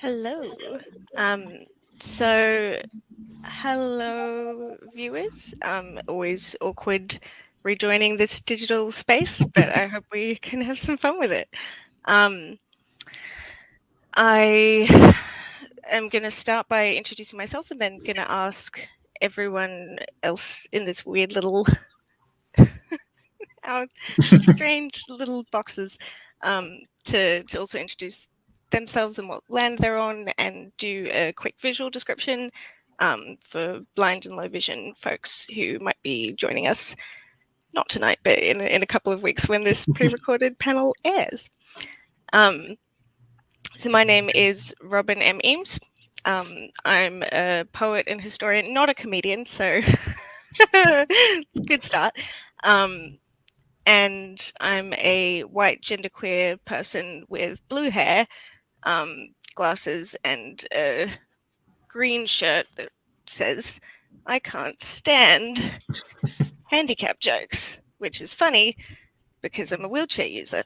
Hello. So, hello, viewers. Always awkward rejoining this digital space, but I hope we can have some fun with it. I am going to start by introducing myself and then going to ask everyone else in this weird little, our strange little boxes to also introduce themselves and what land they're on, and do a quick visual description for blind and low vision folks who might be joining us not tonight, but in a couple of weeks when this pre-recorded panel airs. So my name is Robin M. Eames. I'm a poet and historian, not a comedian, so good start. And I'm a white genderqueer person with blue hair, glasses, and a green shirt that says, "I can't stand handicap jokes," which is funny because I'm a wheelchair user.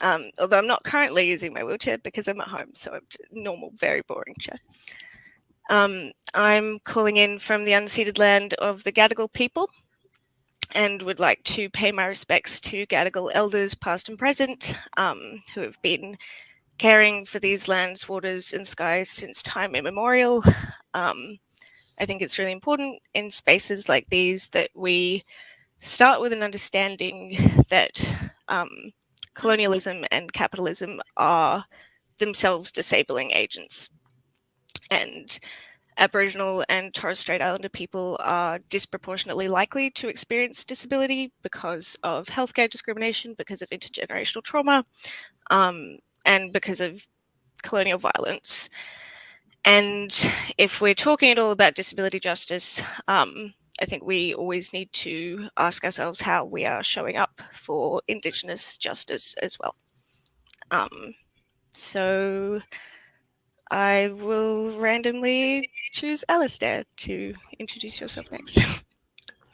Although I'm not currently using my wheelchair because I'm at home, so I'm normal, very boring chair. I'm calling in from the unceded land of the Gadigal people, and would like to pay my respects to Gadigal elders past and present, who have been caring for these lands, waters and skies since time immemorial. I think it's really important in spaces like these that we start with an understanding that colonialism and capitalism are themselves disabling agents. And Aboriginal and Torres Strait Islander people are disproportionately likely to experience disability because of healthcare discrimination, because of intergenerational trauma, and because of colonial violence. And if we're talking at all about disability justice, I think we always need to ask ourselves how we are showing up for Indigenous justice as well. So I will randomly choose Alistair to introduce yourself next.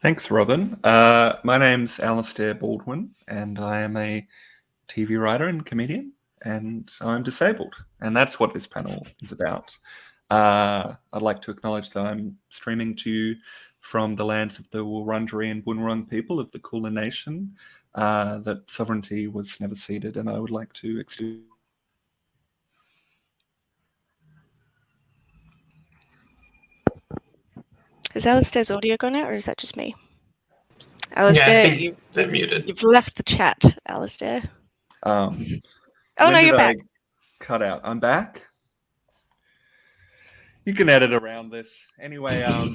Thanks, Robin. My name's Alistair Baldwin, and I am a TV writer and comedian, and I'm disabled. And that's what this panel is about. I'd like to acknowledge that I'm streaming to you from the lands of the Wurundjeri and Bunurong people of the Kulin Nation, that sovereignty was never ceded, and I would like to extend. Has Alistair's audio gone out, or is that just me? Alistair, yeah, I think they're muted. You've left the chat, Alistair. Oh no, you're back. Cut out. I'm back. You can edit around this. Anyway, I'm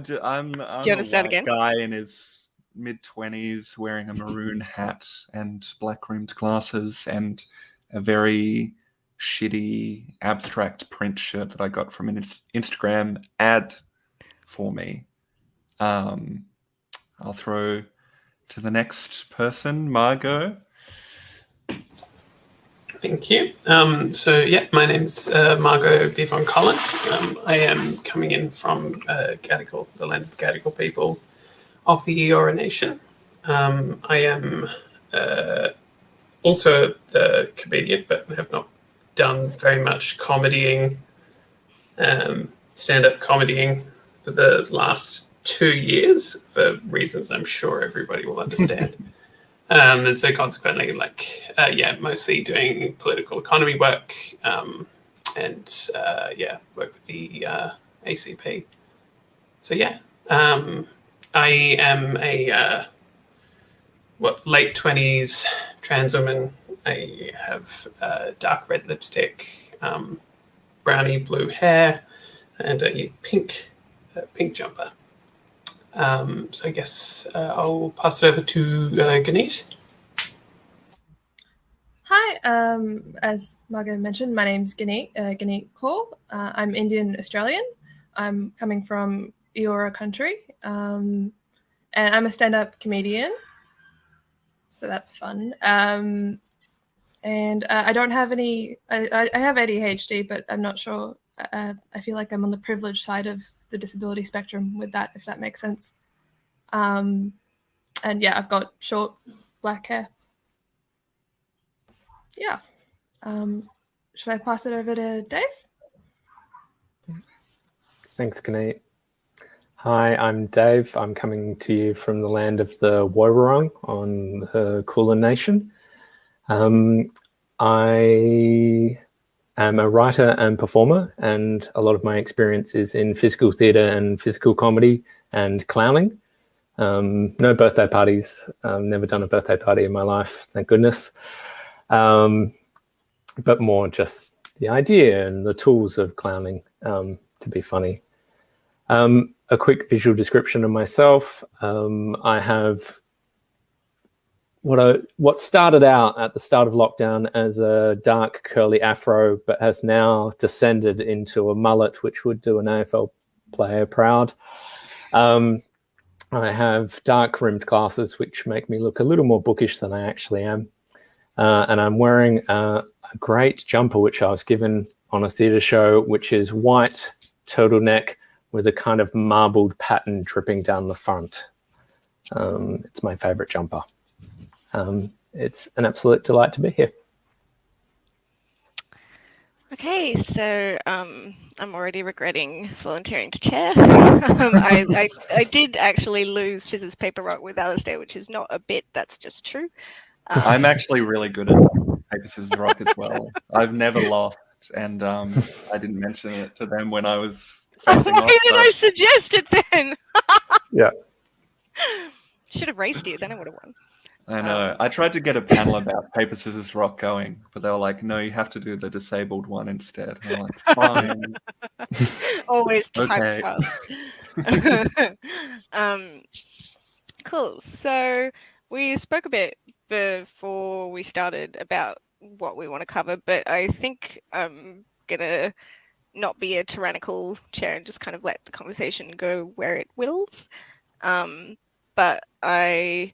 Do you want to start again? Guy in his mid-20s wearing a maroon hat and black-rimmed glasses and a very shitty abstract print shirt that I got from an Instagram ad for me. I'll throw to the next person, Margo. Thank you. My name's Margot Beavon-Collin. I am coming in from Gadigal, the land of the Gadigal people of the Eora Nation. I am also a comedian, but have not done very much comedying, stand-up comedying for the last 2 years for reasons I'm sure everybody will understand. And so consequently, mostly doing political economy work, and work with the ACP. So I am a late 20s trans woman. I have dark red lipstick, brownie blue hair, and a pink jumper. So I guess I'll pass it over to Ganesh. Hi, as Margo mentioned, my name's Guneet Kaur. I'm Indian Australian. I'm coming from Eora country, and I'm a stand-up comedian, so that's fun. And I don't have any. I have ADHD, but I'm not sure. I feel like I'm on the privileged side of the disability spectrum with that, if that makes sense. And I've got short black hair. Yeah. Should I pass it over to Dave? Thanks, Guneet. Hi, I'm Dave. I'm coming to you from the land of the Woiwurrung on the Kulin Nation. I am a writer and performer, and a lot of my experience is in physical theatre and physical comedy and clowning. No birthday parties. Never done a birthday party in my life, thank goodness. But more just the idea and the tools of clowning to be funny. A quick visual description of myself. I have what started out at the start of lockdown as a dark curly afro, but has now descended into a mullet, which would do an AFL player proud. I have dark rimmed glasses, which make me look a little more bookish than I actually am. And I'm wearing a great jumper, which I was given on a theatre show, which is white turtleneck with a kind of marbled pattern dripping down the front. It's my favourite jumper. It's an absolute delight to be here. Okay, so I'm already regretting volunteering to chair. I did actually lose scissors, paper, rock with Alistair, which is not a bit, that's just true. I'm actually really good at paper, scissors, rock as well. I've never lost, and I didn't mention it to them when I was facing off. Why did I suggest it then? Yeah. Should have raced you, then I would have won. I know. I tried to get a panel about paper, scissors, rock going, but they were like, no, you have to do the disabled one instead. And I'm like, fine. Always Okay. typecast. Cool. So we spoke a bit before we started about what we want to cover, but I think I'm going to not be a tyrannical chair and just kind of let the conversation go where it wills. But I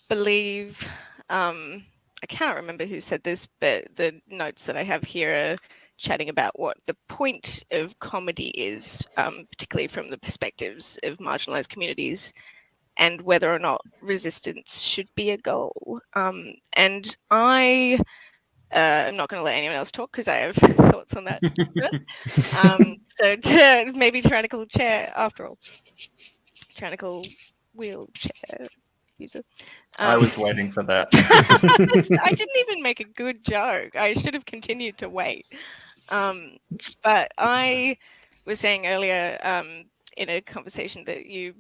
believe, I can't remember who said this, but the notes that I have here are chatting about what the point of comedy is, particularly from the perspectives of marginalized communities, and whether or not resistance should be a goal. And I'm not going to let anyone else talk because I have thoughts on that first. So maybe tyrannical chair after all. Tyrannical wheelchair user. I was waiting for that. I didn't even make a good joke. I should have continued to wait. But I was saying earlier in a conversation that you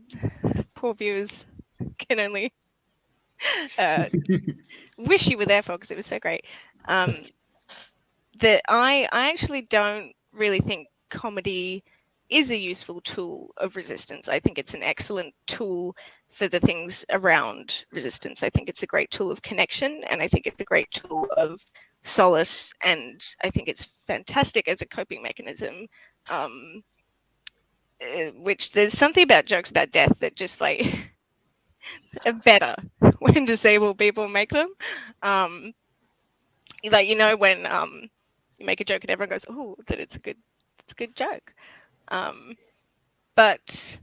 poor viewers can only wish you were there for because it was so great. That I actually don't really think comedy is a useful tool of resistance. I think it's an excellent tool for the things around resistance. I think it's a great tool of connection, and I think it's a great tool of solace, and I think it's fantastic as a coping mechanism. Which there's something about jokes about death that just like are better when disabled people make them. Like, you know, when you make a joke and everyone goes, "Oh, that it's a good joke." But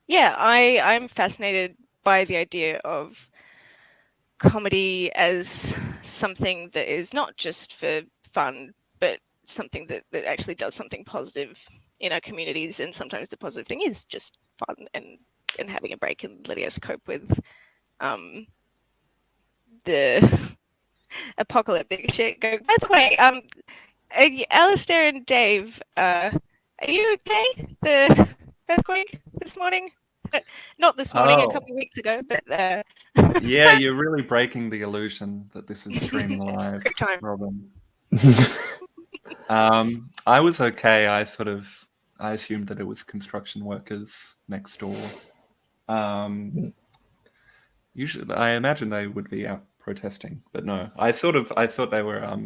yeah, I'm fascinated by the idea of comedy as something that is not just for fun, but something that actually does something positive in our communities. And sometimes the positive thing is just fun and having a break and letting us cope with the apocalyptic shit going. By the way, Alistair and Dave, are you okay? The earthquake this morning? Not this morning, a couple of weeks ago, but yeah, you're really breaking the illusion that this is streamed live, Robin. I was okay. I assumed that it was construction workers next door. Usually, I imagine they would be out protesting, but no. I thought they were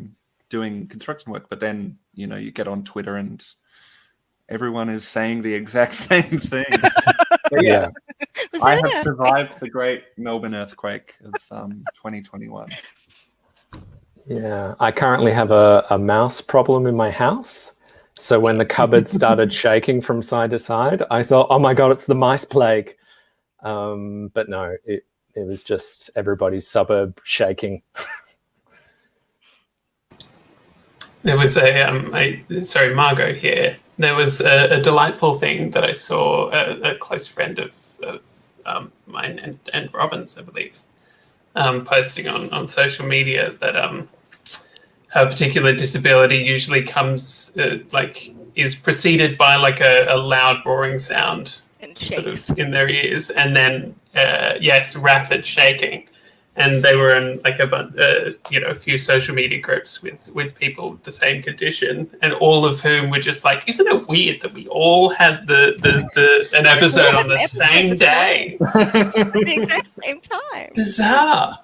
doing construction work, but then you get on Twitter and everyone is saying the exact same thing. Yeah, I have survived the great Melbourne earthquake of 2021. Yeah, I currently have a mouse problem in my house. So when the cupboard started shaking from side to side, I thought, oh my God, it's the mice plague. But no, it was just everybody's suburb shaking. there was sorry, Margo here. There was a delightful thing that I saw a close friend of mine and Robin's, I believe, posting on social media that her particular disability usually comes is preceded by like a loud roaring sound And sort shakes. of in their ears, and then rapid shaking. And they were in like a few social media groups with people with the same condition, and all of whom were just like, "Isn't it weird that we all had an episode on the same day?" At the exact same time. Bizarre.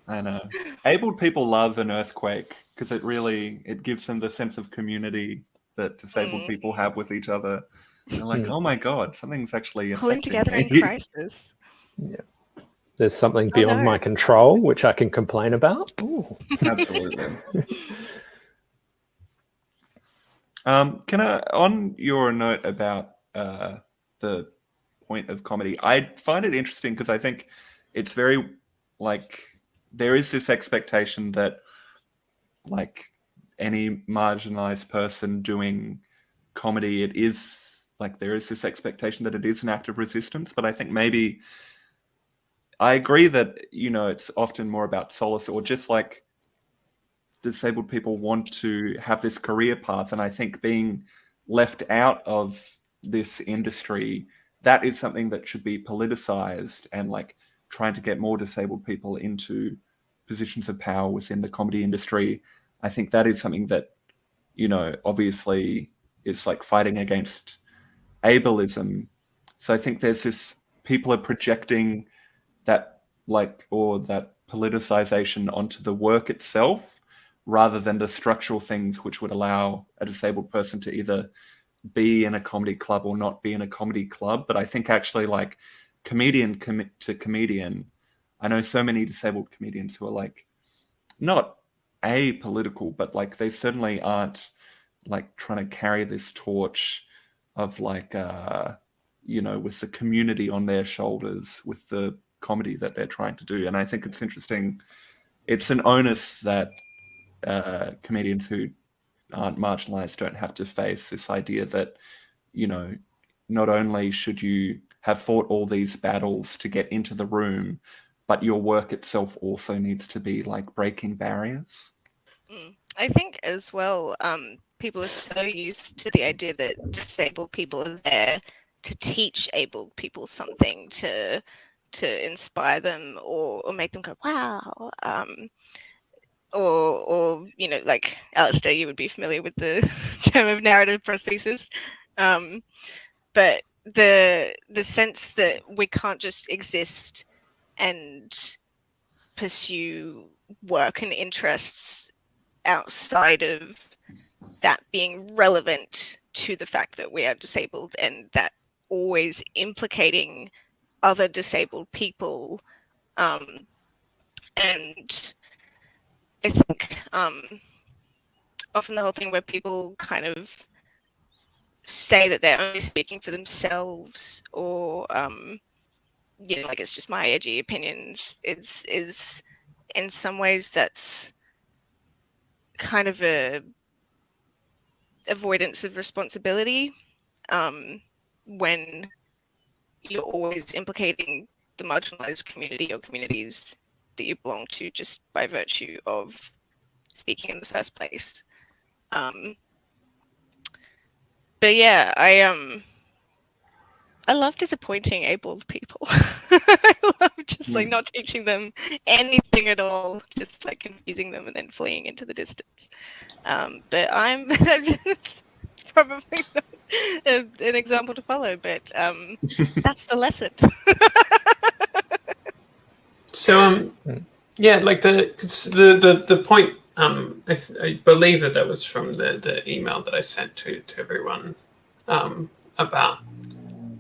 I know. Abled people love an earthquake because it gives them the sense of community that disabled people have with each other. They're like, oh my God, something's actually Pulling affecting together me. in crisis. Yeah. There's something beyond my control which I can complain about. Ooh. Absolutely. Can I, on your note about the point of comedy, I find it interesting because I think it's very like there is this expectation that like any marginalized person doing comedy, it is like there is this expectation that it is an act of resistance. But I think maybe I agree that, it's often more about solace or just like disabled people want to have this career path. And I think being left out of this industry, that is something that should be politicized, and like trying to get more disabled people into positions of power within the comedy industry. I think that is something that, obviously is like fighting against ableism. So I think there's this, people are projecting that that politicization onto the work itself rather than the structural things which would allow a disabled person to either be in a comedy club or not be in a comedy club. But I think actually like comedian to comedian, I know so many disabled comedians who are like not apolitical, but like they certainly aren't like trying to carry this torch of like with the community on their shoulders with the comedy that they're trying to do. And I think it's interesting. It's an onus that comedians who aren't marginalized don't have to face this idea that, not only should you have fought all these battles to get into the room, but your work itself also needs to be like breaking barriers. I think as well, people are so used to the idea that disabled people are there to teach abled people something, to inspire them or make them go, wow. Or like Alistair, you would be familiar with the term of narrative prosthesis. But the sense that we can't just exist and pursue work and interests outside of that being relevant to the fact that we are disabled, and that always implicating other disabled people. And I think often the whole thing where people kind of say that they're only speaking for themselves, or like it's just my edgy opinions, is in some ways that's kind of a avoidance of responsibility, when you're always implicating the marginalized community or communities that you belong to just by virtue of speaking in the first place. But yeah, I love disappointing abled people. I love just like not teaching them anything at all, just like confusing them and then fleeing into the distance. But I'm probably not an example to follow, but that's the lesson. So yeah, like the point. I believe that was from the email that I sent to everyone about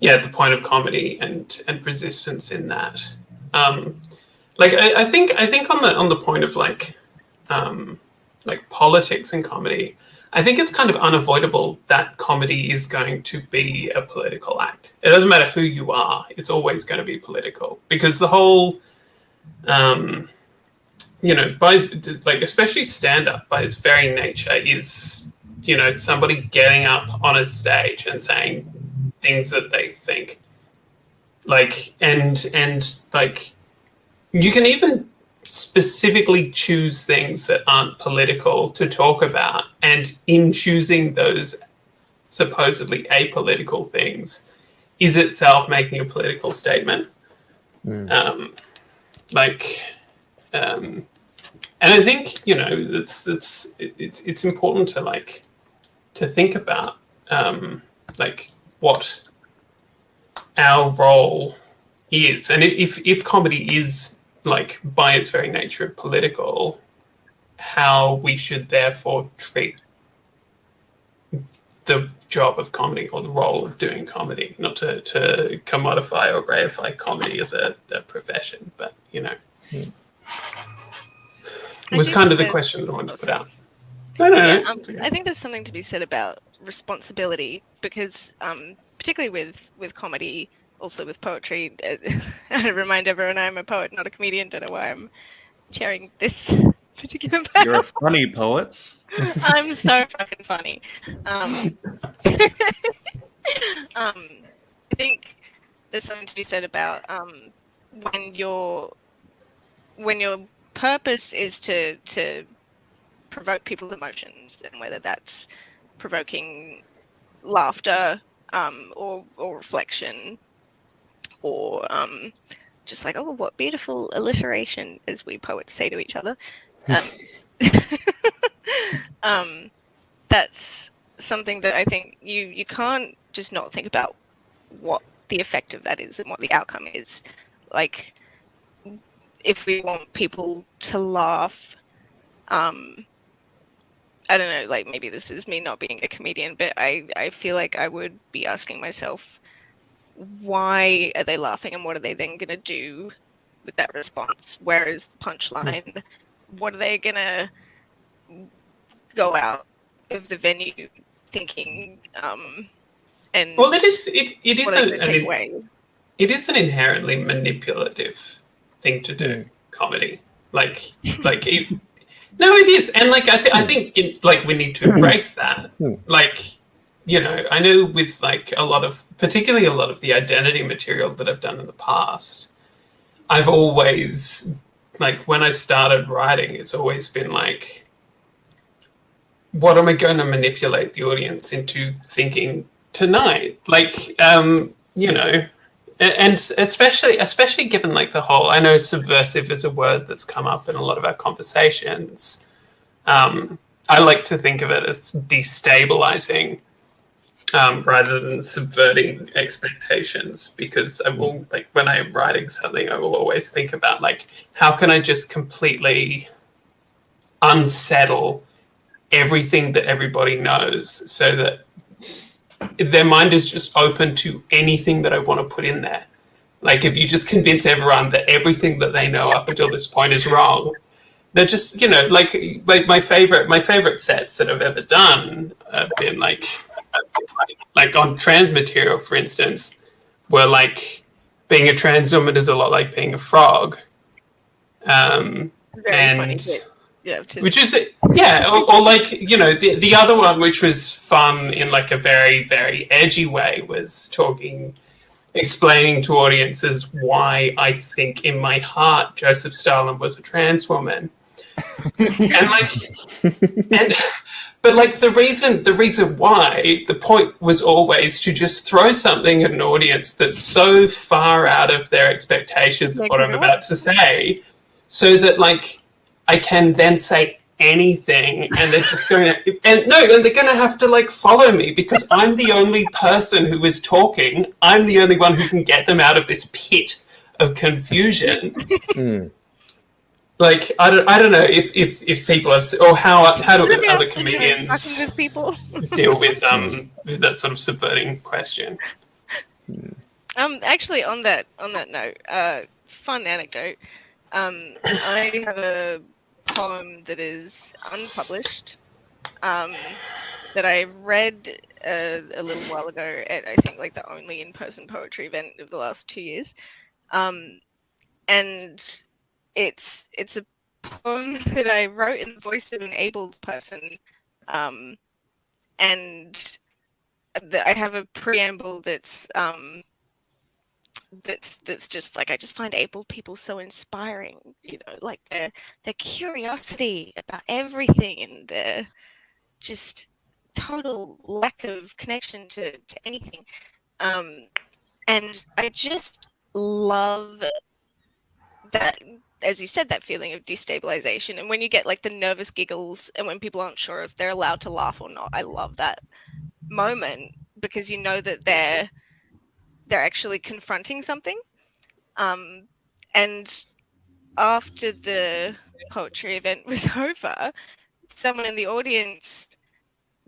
the point of comedy and resistance in that. I think on the point of like politics and comedy, I think it's kind of unavoidable that comedy is going to be a political act. It doesn't matter who you are; it's always going to be political, because the whole you know, especially stand-up by its very nature is, you know, somebody getting up on a stage and saying things that they think. And you can even specifically choose things that aren't political to talk about, and in choosing those supposedly apolitical things is itself making a political statement. And I think, you know, it's important to think about what our role is, and if comedy is by its very nature political, how we should therefore treat the job of comedy or the role of doing comedy, not to commodify or reify comedy as a profession, but, you know. It was kind of the question that I wanted to put out. No. Okay. I think there's something to be said about responsibility, because particularly with comedy, also with poetry, I remind everyone I'm a poet, not a comedian. Don't know why I'm chairing this particular panel. You're a funny poet. I'm so fucking funny. I think there's something to be said about when your purpose is to provoke people's emotions, and whether that's provoking laughter or reflection, or just like, oh, what beautiful alliteration, as we poets say to each other. That's something that I think you can't just not think about what the effect of that is and what the outcome is. Like, if we want people to laugh, I don't know, like, maybe this is me not being a comedian, but I feel like I would be asking myself, why are they laughing, and what are they then going to do with that response? Where is the punchline? What are they going to go out of the venue thinking? And well, it is an inherently manipulative thing to do, comedy. No, it is, and I think we need to embrace that. You know, I know with particularly a lot of the identity material that I've done in the past, I've always, when I started writing, it's always been what am I going to manipulate the audience into thinking tonight? You know, and especially given the whole, I know subversive is a word that's come up in a lot of our conversations. I like to think of it as destabilizing rather than subverting expectations, because I will, when I'm writing something, I will always think about how can I just completely unsettle everything that everybody knows, so that their mind is just open to anything that I want to put in there. If you just convince everyone that everything that they know up until this point is wrong, they're just, you know, my favorite sets that I've ever done have been on trans material, for instance, where being a trans woman is a lot like being a frog. Very funny. Yeah, which is, yeah, or you know, the other one, which was fun in a very, very edgy way, was explaining to audiences why I think in my heart Joseph Stalin was a trans woman. But the reason why, the point was always to just throw something at an audience that's so far out of their expectations of what I'm about to say, so that I can then say anything, and they're just going to, and they're going to have to follow me, because I'm the only person who is talking. I'm the only one who can get them out of this pit of confusion. I don't know if people have, or how do other comedians deal with that sort of subverting question. Actually, on that note, fun anecdote. I have a poem that is unpublished that I read a little while ago at, I think, the only in-person poetry event of the last 2 years, and it's a poem that I wrote in the voice of an abled person, and I have a preamble that's just like, I just find able people so inspiring, you know, like their curiosity about everything and their just total lack of connection to anything. And I just love that, as you said, that feeling of destabilization. And when you get like the nervous giggles and when people aren't sure if they're allowed to laugh or not, I love that moment, because you know that they're actually confronting something. And after the poetry event was over, someone in the audience,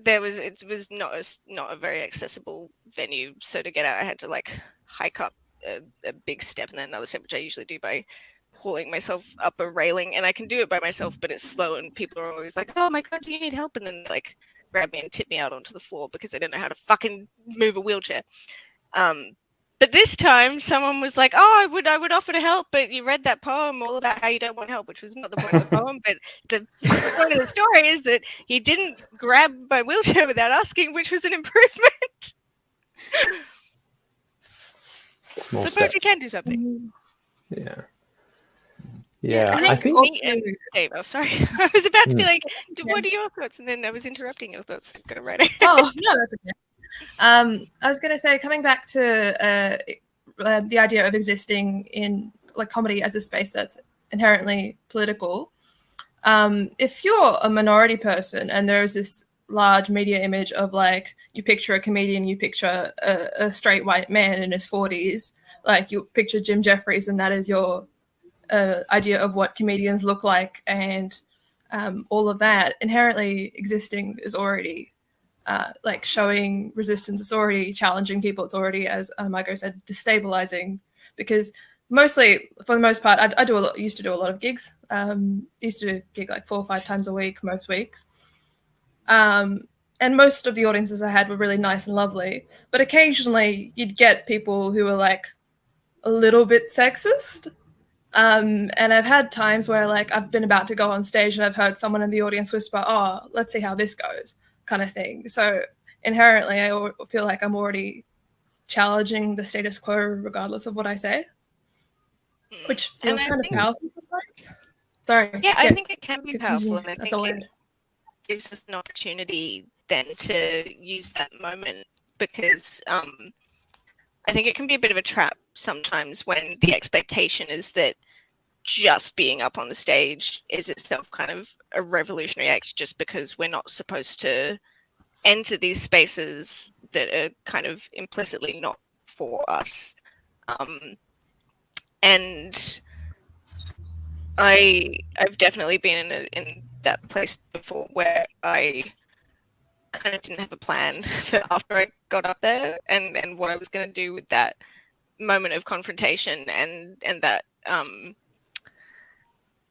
it was not a very accessible venue, so to get out I had to like hike up a big step and then another step, which I usually do by hauling myself up a railing, and I can do it by myself, but it's slow and people are always like, oh my god, do you need help? And then like grab me and tip me out onto the floor because they don't know how to fucking move a wheelchair. But this time someone was like, oh, I would offer to help, but you read that poem all about how you don't want help, which was not the point of the poem, but the point of the story is that he didn't grab my wheelchair without asking, which was an improvement. Small so steps. poetry can do something. Yeah, I think also, Dave, oh, sorry. I was about to be like, what are your thoughts? And then I was interrupting your thoughts. Go right ahead. Oh, no, that's okay. I was going to say, coming back to the idea of existing in like comedy as a space that's inherently political, if you're a minority person and there's this large media image of like, you picture a comedian, you picture a straight white man in his 40s, like you picture Jim Jeffries, and that is your idea of what comedians look like, and all of that, inherently existing is already like showing resistance. It's already challenging people. It's already, as Margo said, destabilizing, because mostly, for the most part, I used to do a lot of gigs. Used to gig like 4 or 5 times a week, most weeks. And most of the audiences I had were really nice and lovely. But occasionally you'd get people who were like a little bit sexist. And I've had times where like I've been about to go on stage and I've heard someone in the audience whisper, oh, let's see how this goes, kind of thing. So inherently, I feel like I'm already challenging the status quo regardless of what I say, which feels kind of powerful sometimes. Sorry. Yeah, I think it can be powerful, and I think it gives us an opportunity then to use that moment, because I think it can be a bit of a trap sometimes when the expectation is that just being up on the stage is itself kind of a revolutionary act, just because we're not supposed to enter these spaces that are kind of implicitly not for us. And I've definitely been in that place before where I kind of didn't have a plan for after I got up there and what I was going to do with that moment of confrontation and that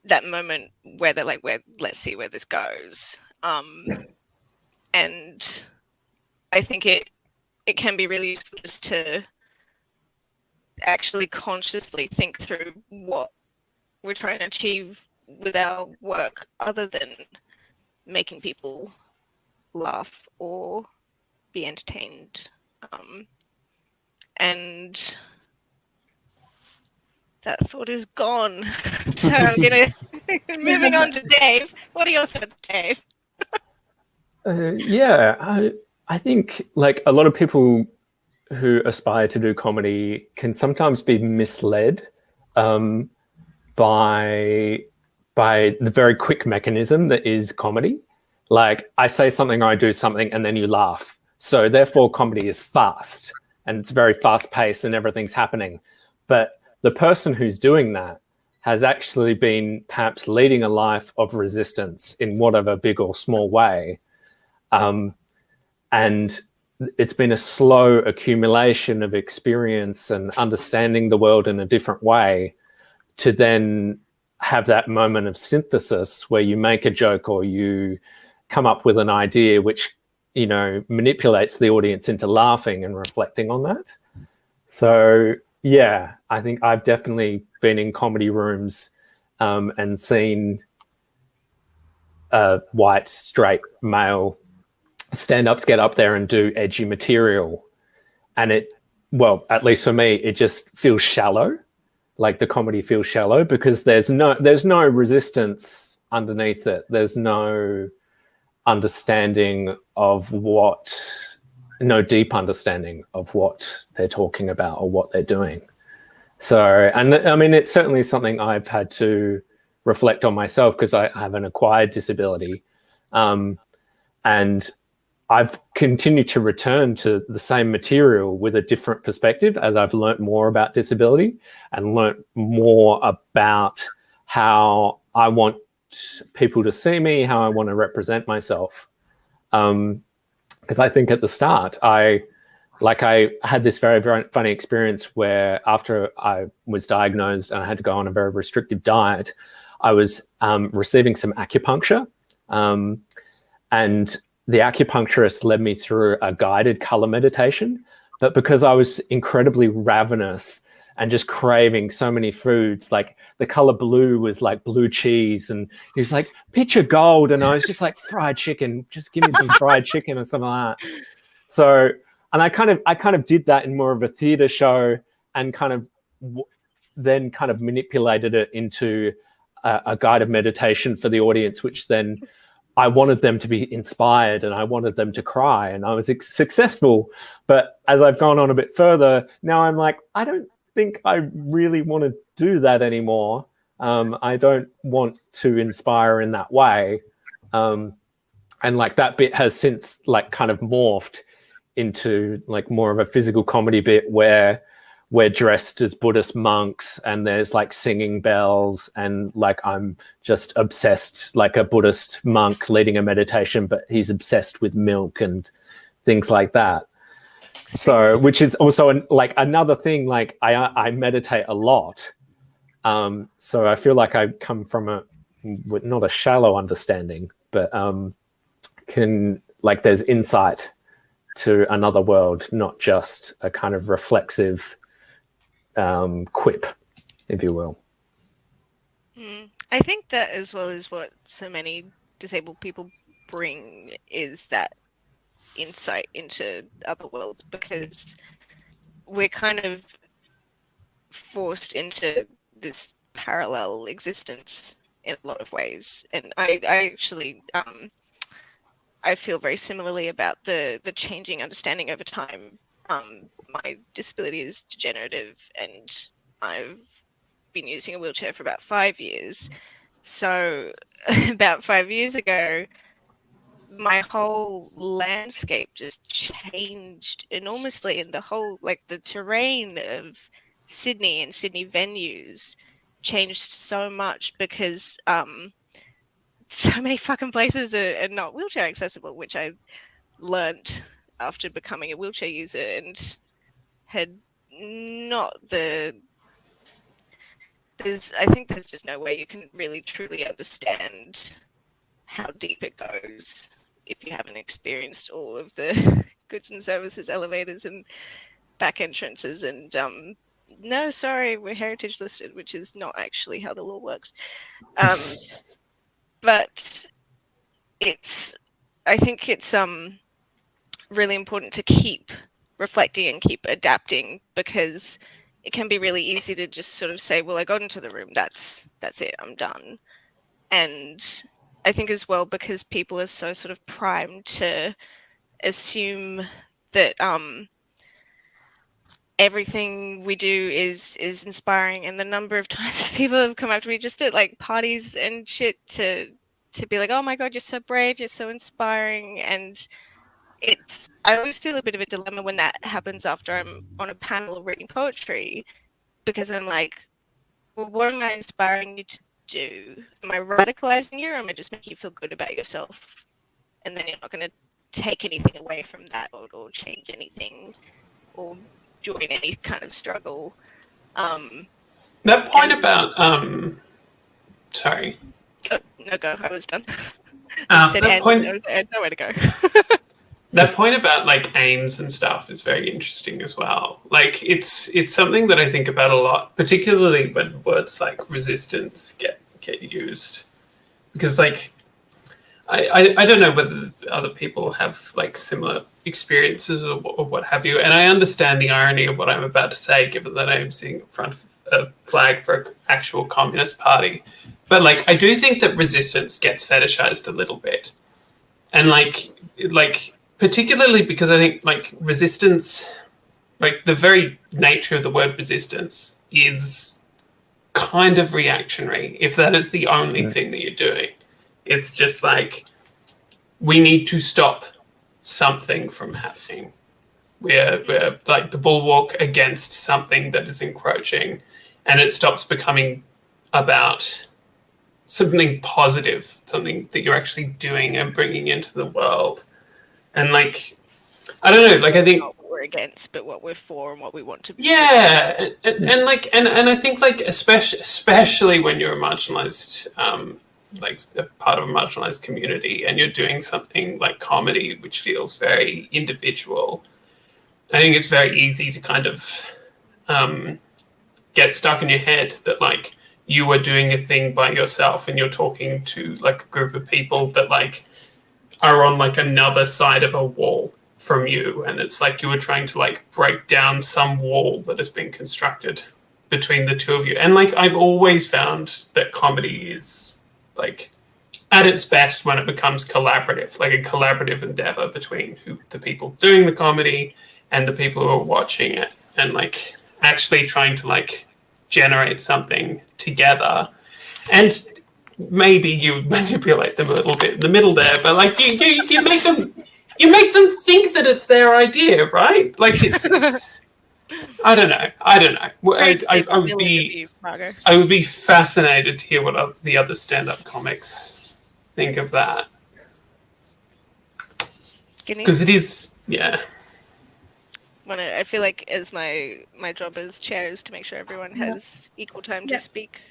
that moment where they're like, let's see where this goes. And I think it can be really useful just to actually consciously think through what we're trying to achieve with our work, other than making people laugh or be entertained. And that thought is gone. So I'm gonna moving on to Dave. What are your thoughts, Dave? I think like a lot of people who aspire to do comedy can sometimes be misled by the very quick mechanism that is comedy. Like I say something or I do something and then you laugh. So therefore comedy is fast and it's very fast paced and everything's happening. But the person who's doing that has actually been perhaps leading a life of resistance in whatever big or small way. And it's been a slow accumulation of experience and understanding the world in a different way to then have that moment of synthesis where you make a joke or you come up with an idea which, you know, manipulates the audience into laughing and reflecting on that. So, yeah, I think I've definitely been in comedy rooms and seen white, straight, male stand-ups get up there and do edgy material. And it, well, at least for me, it just feels shallow. Like the comedy feels shallow because there's no resistance underneath it. There's no understanding of no deep understanding of what they're talking about or what they're doing. So, and I mean, it's certainly something I've had to reflect on myself because I have an acquired disability. And I've continued to return to the same material with a different perspective as I've learnt more about disability and learnt more about how I want people to see me, how I want to represent myself. Because I think at the start, I had this very, very funny experience where after I was diagnosed and I had to go on a very restrictive diet, I was receiving some acupuncture, and the acupuncturist led me through a guided color meditation. But because I was incredibly ravenous and just craving so many foods, like the color blue was like blue cheese, and he was like, picture gold, and I was just like, fried chicken, just give me some fried chicken or something like that. So, and I kind of did that in more of a theater show, and kind of then kind of manipulated it into a guided meditation for the audience, which then I wanted them to be inspired and I wanted them to cry, and I was successful. But as I've gone on a bit further, now I'm like, I don't think I really want to do that anymore. I don't want to inspire in that way. And like that bit has since like kind of morphed into like more of a physical comedy bit where we're dressed as Buddhist monks and there's like singing bells, and like I'm just obsessed like a Buddhist monk leading a meditation, but he's obsessed with milk and things like that. So, which is also like another thing, like I meditate a lot. So I feel like I come from not a shallow understanding, but there's insight to another world, not just a kind of reflexive quip, if you will. I think that as well is what so many disabled people bring, is that insight into other worlds, because we're kind of forced into this parallel existence in a lot of ways. And I actually I feel very similarly about the changing understanding over time. My disability is degenerative, and I've been using a wheelchair for about 5 years. So about 5 years ago, my whole landscape just changed enormously, and the whole, like, the terrain of Sydney and Sydney venues changed so much because so many fucking places are not wheelchair accessible, which I learnt after becoming a wheelchair user, and had not I think there's just no way you can really truly understand how deep it goes if you haven't experienced all of the goods and services, elevators and back entrances, and no, sorry, we're heritage listed, which is not actually how the law works. But I think it's really important to keep reflecting and keep adapting, because it can be really easy to just sort of say, well, I got into the room, that's it, I'm done. And I think as well, because people are so sort of primed to assume that everything we do is inspiring, and the number of times people have come up to me just at like parties and shit to be like, oh my god, you're so brave, you're so inspiring. And I always feel a bit of a dilemma when that happens after I'm on a panel reading poetry, because I'm like, well, what am I inspiring you to do? Am I radicalizing you, or am I just making you feel good about yourself? And then you're not going to take anything away from that, or change anything, or join any kind of struggle. That point about sorry. Oh, no, go. I was done. That point, I had nowhere to go. that point about like Eames and stuff is very interesting as well. Like it's something that I think about a lot, particularly when words like resistance get used, because like I don't know whether other people have like similar experiences or what have you. And I understand the irony of what I'm about to say, given that I am sitting in front of a flag for an actual communist party. But like, I do think that resistance gets fetishized a little bit, and like particularly because I think like resistance, like the very nature of the word resistance is kind of reactionary. If that is the only thing that you're doing, it's just like, we need to stop something from happening. We're like the bulwark against something that is encroaching, and it stops becoming about something positive, something that you're actually doing and bringing into the world. And like, I don't know, like I think not what we're against, but what we're for and what we want to be. Yeah, and like, and I think like especially when you're a marginalized, like a part of a marginalized community, and you're doing something like comedy, which feels very individual. I think it's very easy to kind of get stuck in your head that like you are doing a thing by yourself, and you're talking to like a group of people that like are on like another side of a wall from you, and it's like you were trying to like break down some wall that has been constructed between the two of you. And like, I've always found that comedy is like at its best when it becomes collaborative, like a collaborative endeavor between the people doing the comedy and the people who are watching it, and like actually trying to like generate something together. And maybe you manipulate them a little bit in the middle there, but like you make them think that it's their idea, right? Like it's I don't know. I would be fascinated to hear what the other stand-up comics think of that, because it is, yeah. I feel like as my job as chair is to make sure everyone has equal time to speak.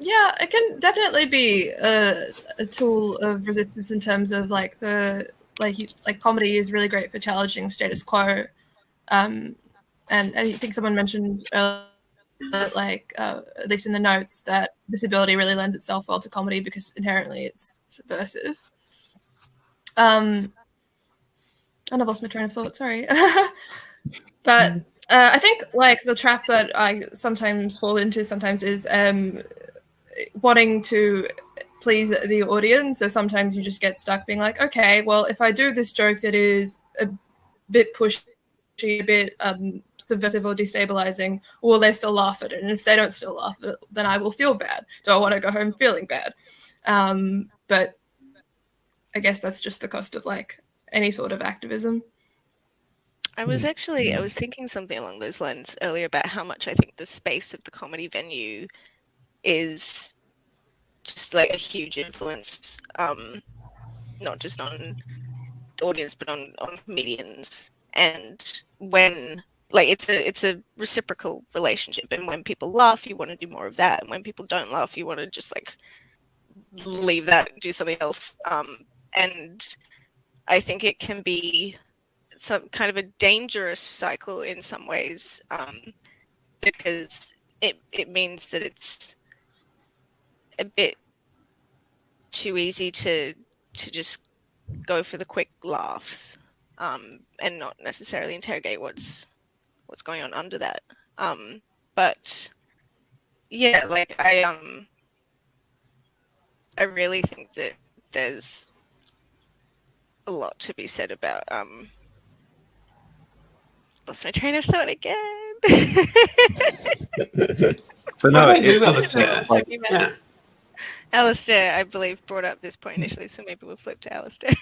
Yeah, it can definitely be a tool of resistance in terms of like comedy is really great for challenging status quo, and I think someone mentioned earlier that like at least in the notes that disability really lends itself well to comedy because inherently it's subversive. And I've lost my train of thought. Sorry, but I think like the trap that I sometimes fall into sometimes is wanting to please the audience. So sometimes you just get stuck being like, okay, well, if I do this joke that is a bit pushy, a bit subversive or destabilizing, will they still laugh at it? And if they don't still laugh at it, then I will feel bad. Do I want to go home feeling bad? But I guess that's just the cost of like any sort of activism. I was thinking something along those lines earlier about how much I think the space of the comedy venue is just like a huge influence, not just on the audience but on comedians. And when like it's a reciprocal relationship, and when people laugh you want to do more of that, and when people don't laugh you want to just like leave that and do something else. And I think it can be some kind of a dangerous cycle in some ways, because it means that it's a bit too easy to just go for the quick laughs, and not necessarily interrogate what's going on under that. But yeah, like I really think that there's a lot to be said about lost my train of thought again. So no, Alistair, I believe, brought up this point initially, so maybe we'll flip to Alistair.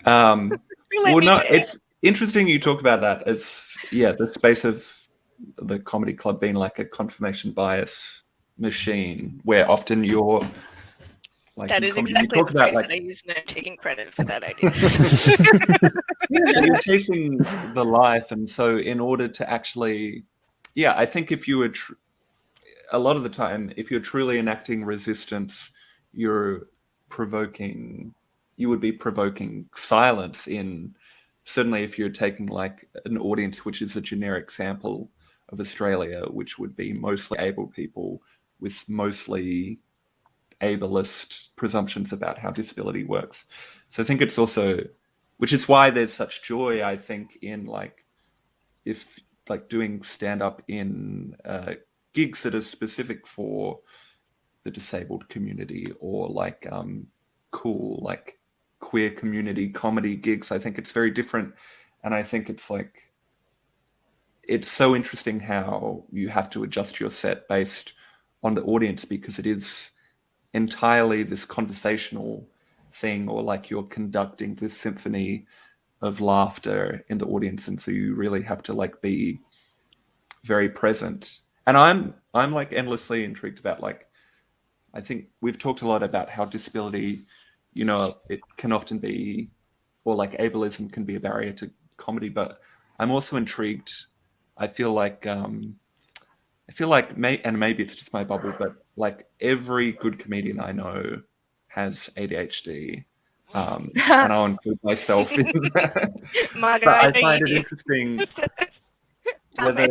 Well, no, it's interesting you talk about that as the space of the comedy club being like a confirmation bias machine, where often you're like, that is exactly the phrase that I use, and I'm taking credit for that idea. You're chasing the life, and so in order to actually, I think if you were a lot of the time, if you're truly enacting resistance, you would be provoking silence in, certainly if you're taking like an audience which is a generic sample of Australia, which would be mostly able people with mostly ableist presumptions about how disability works. So I think it's also, which is why there's such joy, I think, in like, if like doing stand-up in gigs that are specific for the disabled community, or like cool like queer community comedy gigs. I think it's very different, and I think it's like, it's so interesting how you have to adjust your set based on the audience, because it is entirely this conversational thing, or like you're conducting this symphony of laughter in the audience, and so you really have to like be very present. And I'm like endlessly intrigued about, like, I think we've talked a lot about how disability, you know, it can often be, or like ableism can be a barrier to comedy, but I'm also intrigued. I feel like and maybe it's just my bubble, but like every good comedian I know has ADHD. And I'll include myself in that. Margo, But I know find you it do. interesting whether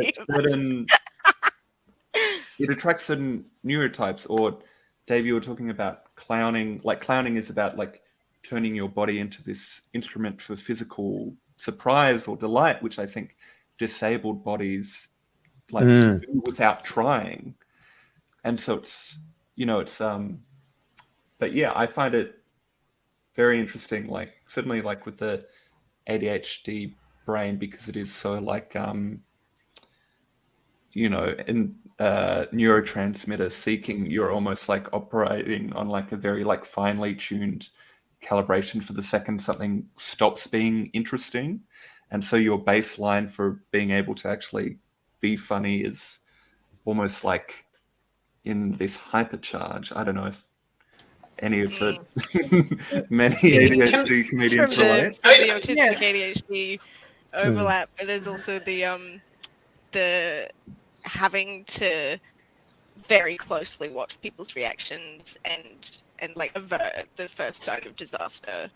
it attracts certain neurotypes, or Dave, you were talking about clowning. Like clowning is about like turning your body into this instrument for physical surprise or delight, which I think disabled bodies like do without trying. And so it's, you know, it's but yeah, I find it very interesting, like certainly like with the ADHD brain, because it is so like you know, in neurotransmitter seeking, you're almost like operating on like a very like finely tuned calibration for the second something stops being interesting. And so your baseline for being able to actually be funny is almost like in this hypercharge. I don't know if any of the many ADHD comedians From relate. the autistic ADHD overlap, but there's also the having to very closely watch people's reactions and like avert the first sign of disaster,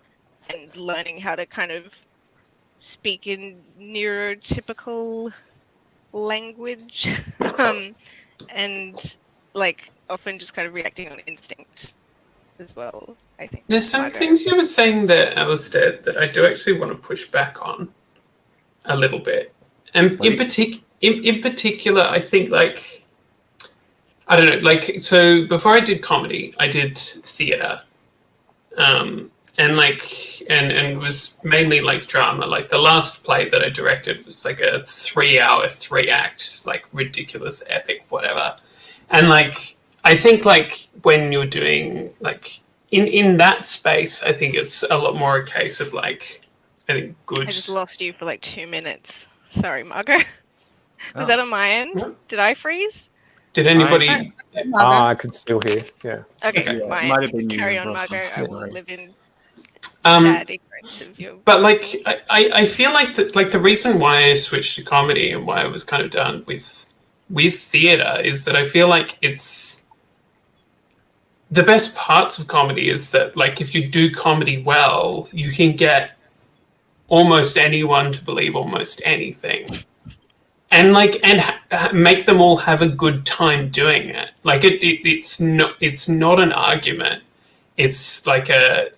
and learning how to kind of speak in neurotypical language, and like often just kind of reacting on instinct as well, I think. There's some things you were saying there, Alistair, that I do actually want to push back on a little bit. And in particular, I think, like, I don't know, like, so before I did comedy, I did theatre. And like, and was mainly like drama. Like the last play that I directed was like a 3-hour, 3-act, like ridiculous epic, whatever. And like, I think like when you're doing like in that space, I think it's a lot more a case of like, I think good. I just lost you for like 2 minutes. Sorry, Margo. Was that on my end? No. Did I freeze? Did anybody? I could still hear. Yeah. Okay, Yeah, my might have been carry you, on, Ross. Margo. I Don't will worry. live in sad ignorance of your. But like, I feel like the reason why I switched to comedy and why I was kind of done with theatre is that I feel like it's the best parts of comedy is that like if you do comedy well, you can get almost anyone to believe almost anything. And like, and make them all have a good time doing it. Like it's not an argument. It's like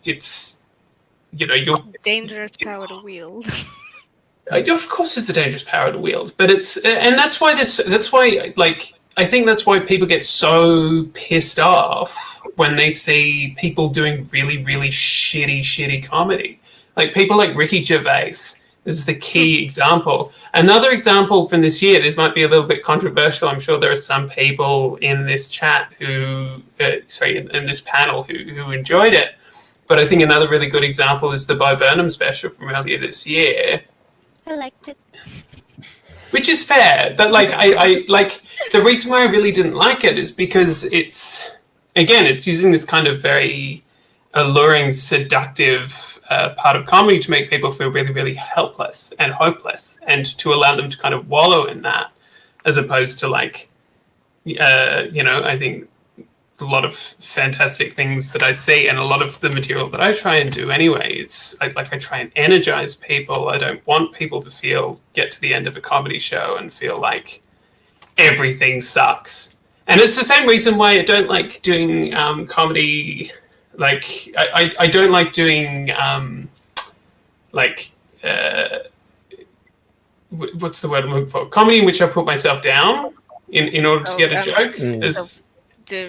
it's, you know, you're Dangerous power to wield. of course it's a dangerous power to wield, but it's, and that's why like, I think that's why people get so pissed off when they see people doing really, really shitty comedy. Like people like Ricky Gervais. This is the key example. Another example from this year, this might be a little bit controversial. I'm sure there are some people in this chat who, in this panel who enjoyed it. But I think another really good example is the Bo Burnham special from earlier this year. I liked it. Which is fair, but like I like the reason why I really didn't like it is because it's using this kind of very alluring, seductive part of comedy to make people feel really, really helpless and hopeless, and to allow them to kind of wallow in that, as opposed to like, you know, I think a lot of fantastic things that I see, and a lot of the material that I try and do anyway, it's I try and energize people. I don't want people to get to the end of a comedy show and feel like everything sucks. And it's the same reason why I don't like doing comedy. Like, I don't like doing, what's the word I'm looking for? Comedy in which I put myself down in order to get a joke. Is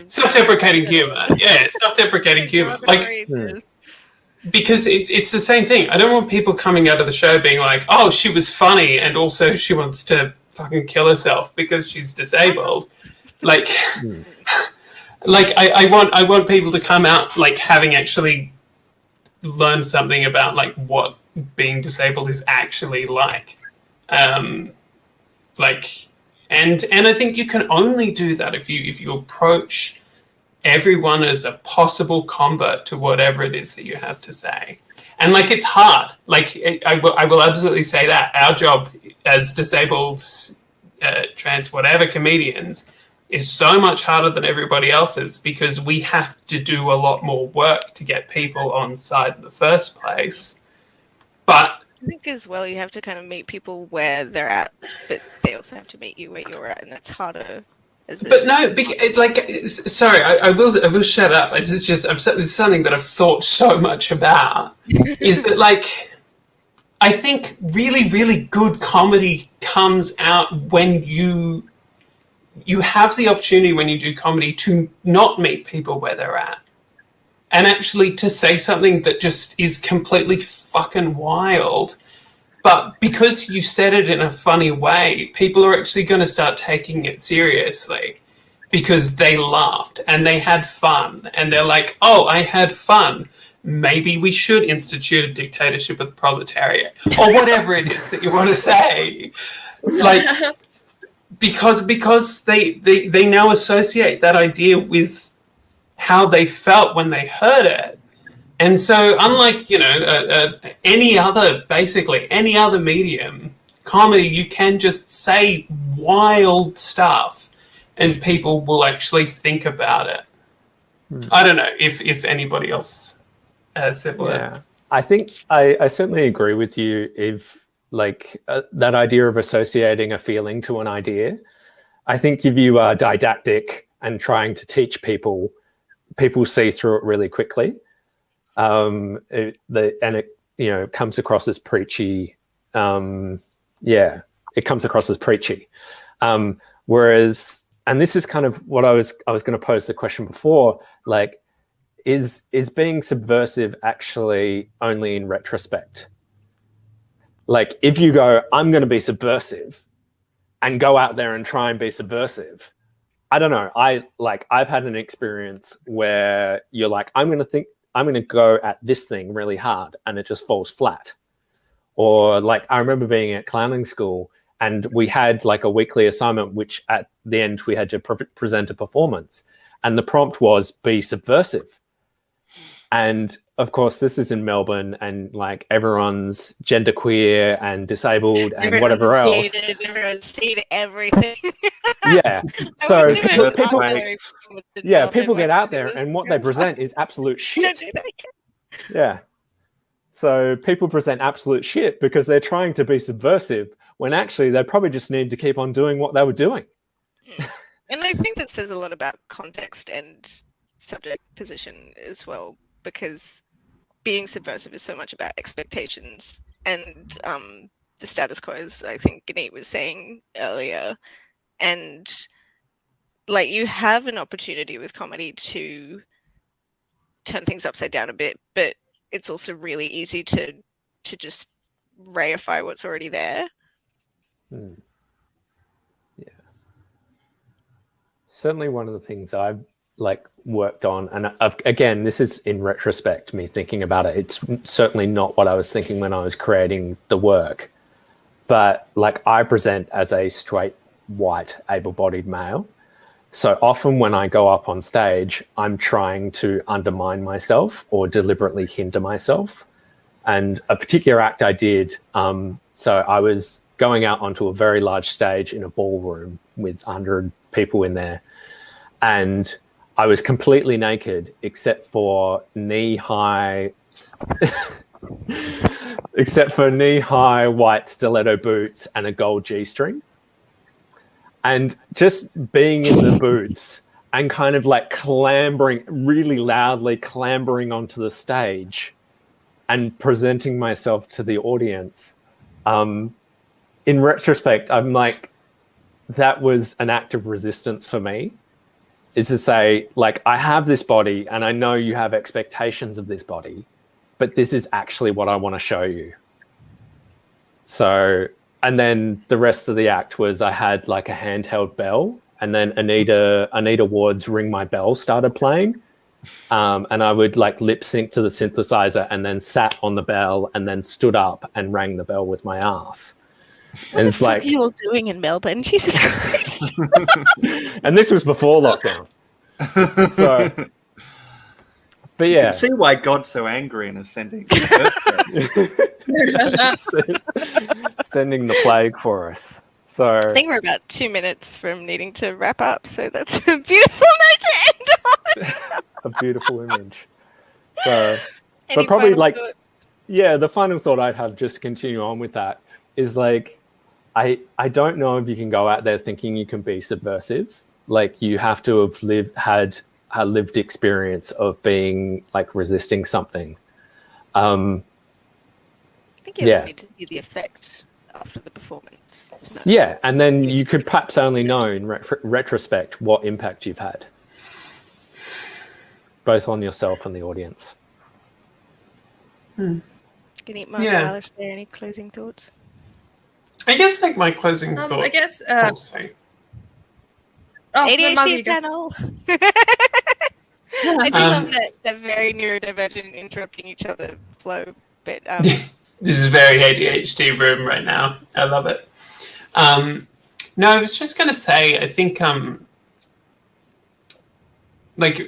self-deprecating humor. Yeah, self-deprecating humor. Like, because it's the same thing. I don't want people coming out of the show being like, oh, she was funny, and also she wants to fucking kill herself because she's disabled. Like, I want people to come out like having actually learned something about like what being disabled is actually like. And I think you can only do that if you approach everyone as a possible convert to whatever it is that you have to say. And like, it's hard. Like, I will absolutely say that our job as disabled, trans, whatever comedians is so much harder than everybody else's, because we have to do a lot more work to get people on side in the first place. But I think as well, you have to kind of meet people where they're at, but they also have to meet you where you're at, and that's harder. But no, it's like, sorry, I will shut up. It's just, this is something that I've thought so much about, is that like, I think really, really good comedy comes out when you have the opportunity when you do comedy to not meet people where they're at, and actually to say something that just is completely fucking wild. But because you said it in a funny way, people are actually going to start taking it seriously because they laughed and they had fun. And they're like, oh, I had fun. Maybe we should institute a dictatorship of the proletariat, or whatever it is that you want to say. Like, because they now associate that idea with how they felt when they heard it. And so, unlike, any other medium, comedy, you can just say wild stuff and people will actually think about it. I don't know if anybody else has similar. Yeah, I think I certainly agree with you if, like, that idea of associating a feeling to an idea. I think if you are didactic and trying to teach people see through it really quickly. It comes across as preachy. It comes across as preachy. Whereas, and this is kind of what I was going to pose the question before, like, is being subversive actually only in retrospect? Like, if you go, I'm going to be subversive, and go out there and try and be subversive, I don't know. I've had an experience where you're like, I'm going to go at this thing really hard, and it just falls flat. Or like, I remember being at clowning school and we had like a weekly assignment, which at the end we had to present a performance, and the prompt was be subversive. And of course, this is in Melbourne, and like everyone's genderqueer and disabled and whatever else. Everyone's seen everything. Yeah. So people get out there, and what they present is absolute shit. Yeah. So people present absolute shit because they're trying to be subversive when actually they probably just need to keep on doing what they were doing. And I think that says a lot about context and subject position as well, because being subversive is so much about expectations and the status quo, as I think Guneet was saying earlier. And like, you have an opportunity with comedy to turn things upside down a bit, but it's also really easy to just reify what's already there. Yeah. Certainly one of the things I've worked on, and again, this is in retrospect, me thinking about it, it's certainly not what I was thinking when I was creating the work, but like, I present as a straight, white, able-bodied male. So often when I go up on stage, I'm trying to undermine myself or deliberately hinder myself. And a particular act I did, so I was going out onto a very large stage in a ballroom with 100 people in there, and I was completely naked except for knee-high white stiletto boots and a gold G-string. And just being in the boots and kind of like clambering, really loudly clambering onto the stage and presenting myself to the audience. In retrospect, I'm like, that was an act of resistance for me, is to say, like, I have this body and I know you have expectations of this body, but this is actually what I want to show you. So, and then the rest of the act was I had like a handheld bell, and then Anita Ward's Ring My Bell started playing. And I would like lip sync to the synthesizer and then sat on the bell and then stood up and rang the bell with my ass. What the fuck are you all doing in Melbourne? Jesus Christ. And this was before lockdown. So, but yeah. You can see why God's so angry and is sending sending the plague for us. So I think we're about 2 minutes from needing to wrap up, so that's a beautiful note to end on. A beautiful image. So, Any but probably final like, thoughts? yeah, the final thought I'd have, just to continue on with that, is like, I don't know if you can go out there thinking you can be subversive. Like, you have to have had a lived experience of being like resisting something. I think you also need to see the effect after the performance. Yeah, and then you could perhaps only know in retrospect what impact you've had, both on yourself and the audience. Guneet, Margo, Alistair, any closing thoughts? I guess like my closing thought. I guess. ADHD panel. I just love that very neurodivergent interrupting each other flow. But this is very ADHD room right now. I love it. No, I was just gonna say, I think like,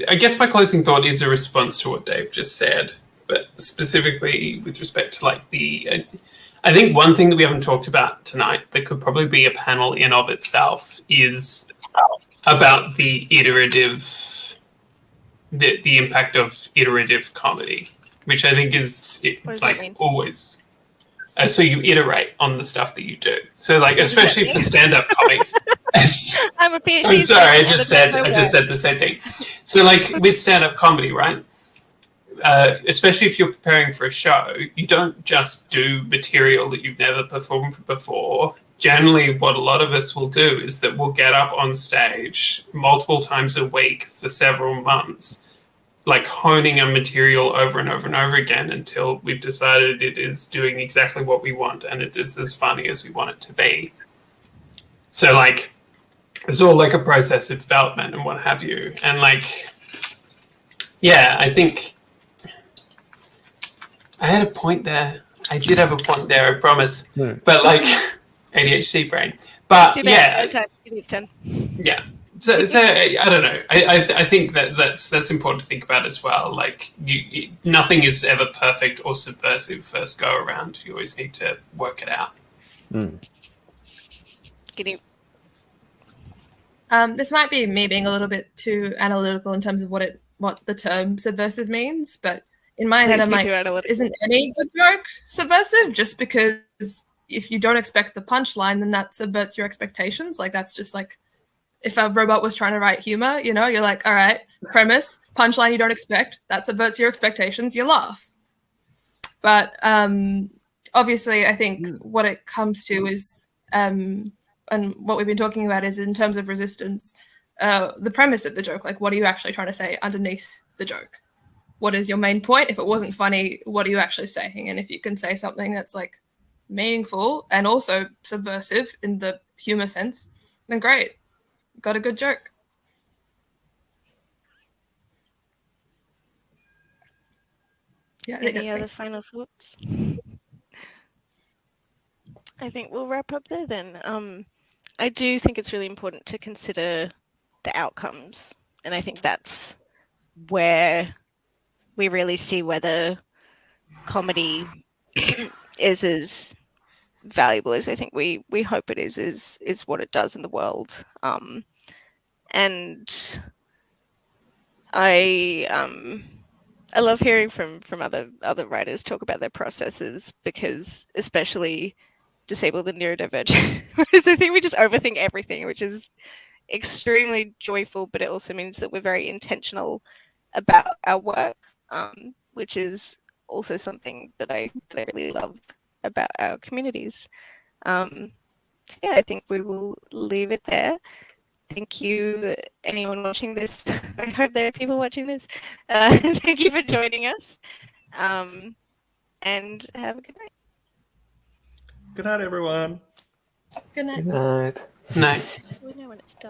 I guess my closing thought is a response to what Dave just said, but specifically with respect to like I think one thing that we haven't talked about tonight that could probably be a panel in of itself is about the iterative, the impact of iterative comedy, which I think is like always. So you iterate on the stuff that you do. So like, especially for stand-up comics. I'm a PhD. I'm sorry, I just said the same thing. So like with stand-up comedy, right? Especially if you're preparing for a show, you don't just do material that you've never performed before. Generally, what a lot of us will do is that we'll get up on stage multiple times a week for several months, like honing a material over and over and over again until we've decided it is doing exactly what we want and it is as funny as we want it to be. So like, it's all like a process of development and what have you. And like, yeah, I think I had a point there. I did have a point there, I promise. But like, ADHD brain. But yeah. Yeah. So I don't know. I think that's important to think about as well. Like, nothing is ever perfect or subversive first go around. You always need to work it out. This might be me being a little bit too analytical in terms of what the term subversive means, but in my head I'm like, isn't any good joke subversive? Just because if you don't expect the punchline, then that subverts your expectations. Like, that's just like, if a robot was trying to write humor, you know, you're like, all right, premise, punchline you don't expect, that subverts your expectations, you laugh. But obviously, I think what it comes to is, and what we've been talking about is in terms of resistance, the premise of the joke, like, what are you actually trying to say underneath the joke? What is your main point? If it wasn't funny, what are you actually saying? And if you can say something that's like meaningful and also subversive in the humor sense, then great. Got a good joke. Yeah. Any other final thoughts? I think we'll wrap up there then. I do think it's really important to consider the outcomes, and I think that's where we really see whether comedy is as valuable as I think we hope it is what it does in the world. And I love hearing from other writers talk about their processes, because especially disabled and neurodivergent. Whereas I think we just overthink everything, which is extremely joyful, but it also means that we're very intentional about our work, which is also something that I really love about our communities. So yeah, I think we will leave it there. Thank you, anyone watching this. I hope there are people watching this. Thank you for joining us, and have a good night. Good night, everyone. Good night. Good night. Nice. We know when it's done.